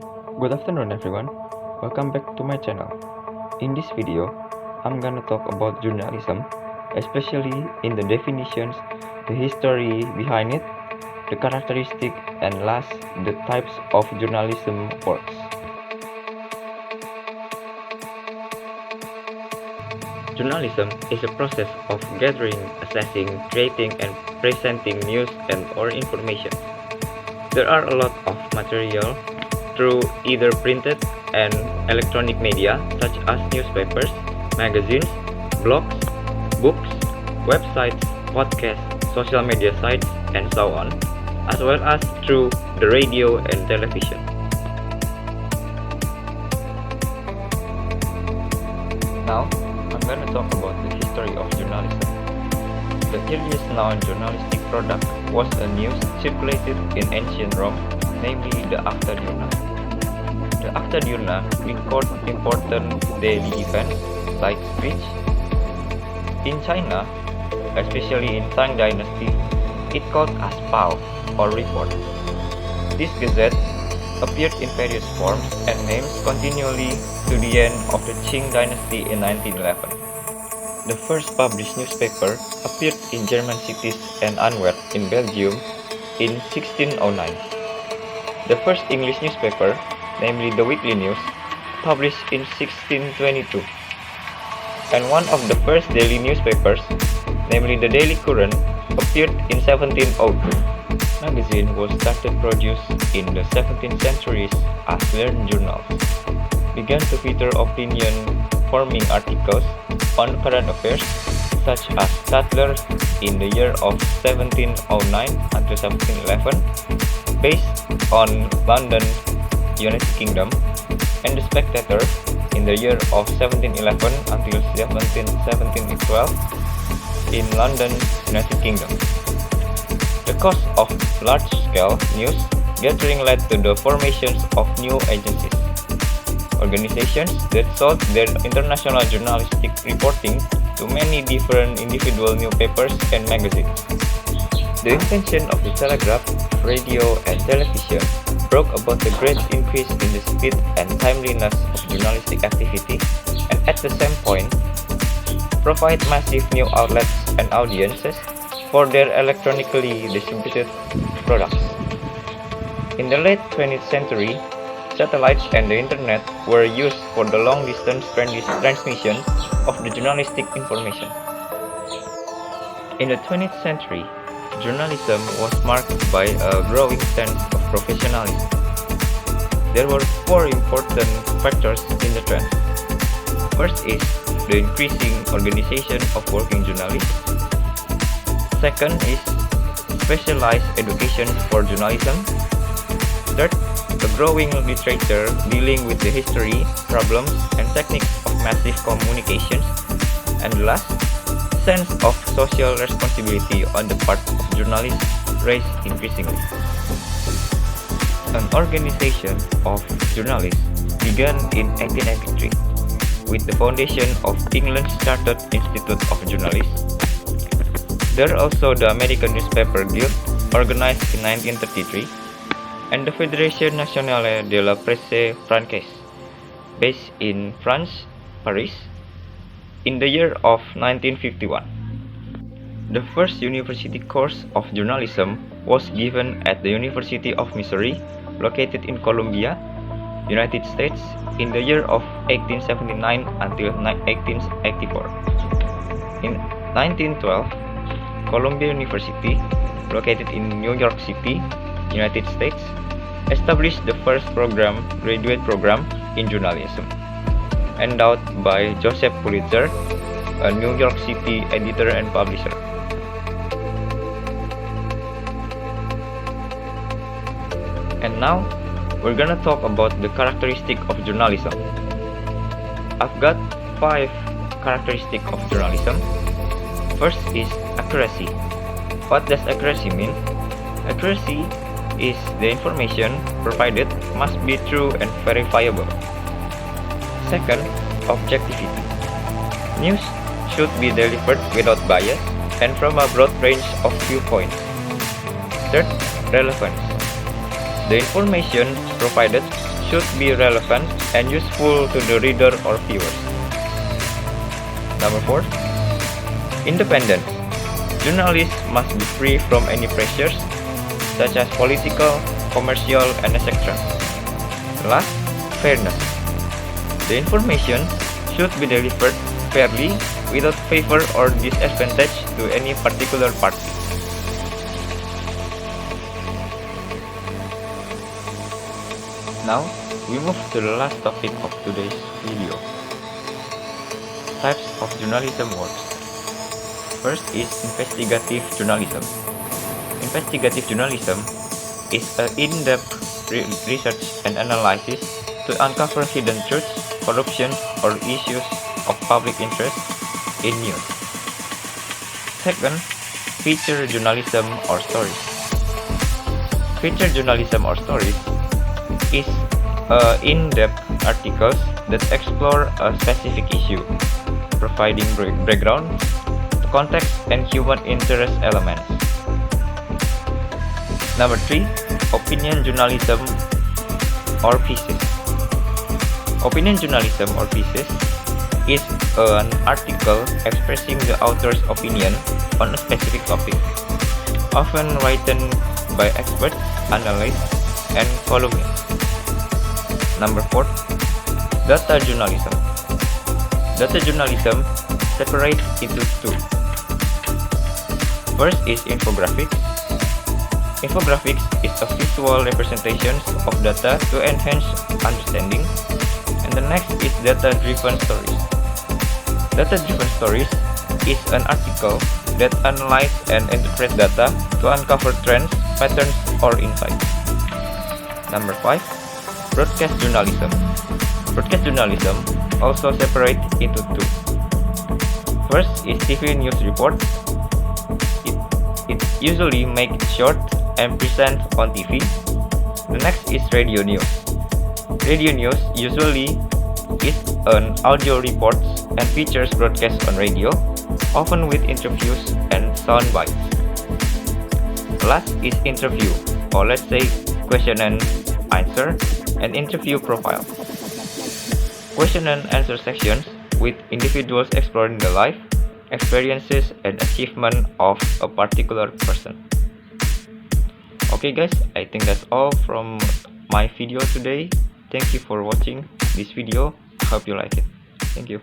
Good afternoon everyone, welcome back to my channel. In this video, I'm gonna talk about journalism, especially in the definitions, the history behind it, the characteristic, and last, the types of journalism works. Journalism is a process of gathering, assessing, creating, and presenting news and/or information. There are a lot of material through either printed and electronic media such as newspapers, magazines, blogs, books, websites, podcasts, social media sites, and so on, as well as through the radio and television. Now, I'm gonna talk about the history of journalism. The earliest known journalistic product was a news circulated in ancient Rome, namely the Acta Diurna. The Acta Diurna record important daily events like speech. In China, especially in Tang Dynasty, it called as Pao or report. This gazette appeared in various forms and names continually to the end of the Qing Dynasty in 1911. The first published newspaper appeared in German cities and Antwerp in Belgium in 1609. The first English newspaper, namely the Weekly News, published in 1622. And one of the first daily newspapers, namely the Daily Courant, appeared in 1702. Magazine was started produced in the 17th century as learned journals, began to feature opinion-forming articles on current affairs, such as Tatler in the year of 1709 until 1711, based on London, United Kingdom, and The Spectator in the year of 1711 until 1712 in London, United Kingdom. The cost of large-scale news gathering led to the formation of new agencies, organizations that sold their international journalistic reporting to many different individual newspapers and magazines. The invention of the telegraph, radio, and television brought about a great increase in the speed and timeliness of journalistic activity, and at the same point, provide massive new outlets and audiences for their electronically distributed products. In the late 20th century, satellites and the internet were used for the long-distance transmission of the journalistic information. In the 20th century, journalism was marked by a growing sense of professionalism. There were four important factors in the trend. First is the increasing organization of working journalists. Second is specialized education for journalism. Third, a growing literature dealing with the history, problems, and techniques of massive communications. And last, sense of social responsibility on the part of journalists raised increasingly. An organization of journalists began in 1883 with the foundation of England's Chartered Institute of Journalists. There are also the American Newspaper Guild, organized in 1933, and the Fédération Nationale de la Presse Française, based in France, Paris, in the year of 1951. The first university course of journalism was given at the University of Missouri, located in Columbia, United States, in the year of 1879 until 1884. In 1912, Columbia University, located in New York City, United States, established the first graduate program in journalism, endowed by Joseph Pulitzer, a New York City editor and publisher. And now, we're gonna talk about the characteristic of journalism. I've got 5 characteristics of journalism. First is accuracy. What does accuracy mean? Accuracy is the information provided must be true and verifiable. Second, objectivity. News should be delivered without bias and from a broad range of viewpoints. Third, relevance. The information provided should be relevant and useful to the reader or viewers. Number 4. Independence. Journalists must be free from any pressures, such as political, commercial, and etc. Last, fairness. The information should be delivered fairly without favor or disadvantage to any particular party. Now, we move to the last topic of today's video. Types of journalism works. First is investigative journalism. Investigative journalism is an in-depth research and analysis to uncover hidden truths, corruption, or issues of public interest in news. Second, feature journalism or stories. Feature journalism or stories is in-depth articles that explore a specific issue, providing background, context, and human interest elements. Number 3, opinion journalism or pieces. Opinion journalism or pieces is an article expressing the author's opinion on a specific topic, often written by experts, analysts, and columnists. Number 4, data journalism. Data journalism separates into two. First is infographics. Infographics is a visual representation of data to enhance understanding. And the next is data-driven stories. Data-driven stories is an article that analyzes and interprets data to uncover trends, patterns, or insights. Number 5, broadcast journalism. Broadcast journalism also separates into two. First is TV news report. It usually makes short and present on TV. The next is radio news. Radio news usually is an audio report and features broadcast on radio, often with interviews and sound bites. Last is interview, or let's say question and answer, and interview profile. Question and answer sections with individuals exploring the life, experiences, and achievement of a particular person. Okay guys, I think that's all from my video today. Thank you for watching this video. I hope you like it. Thank you.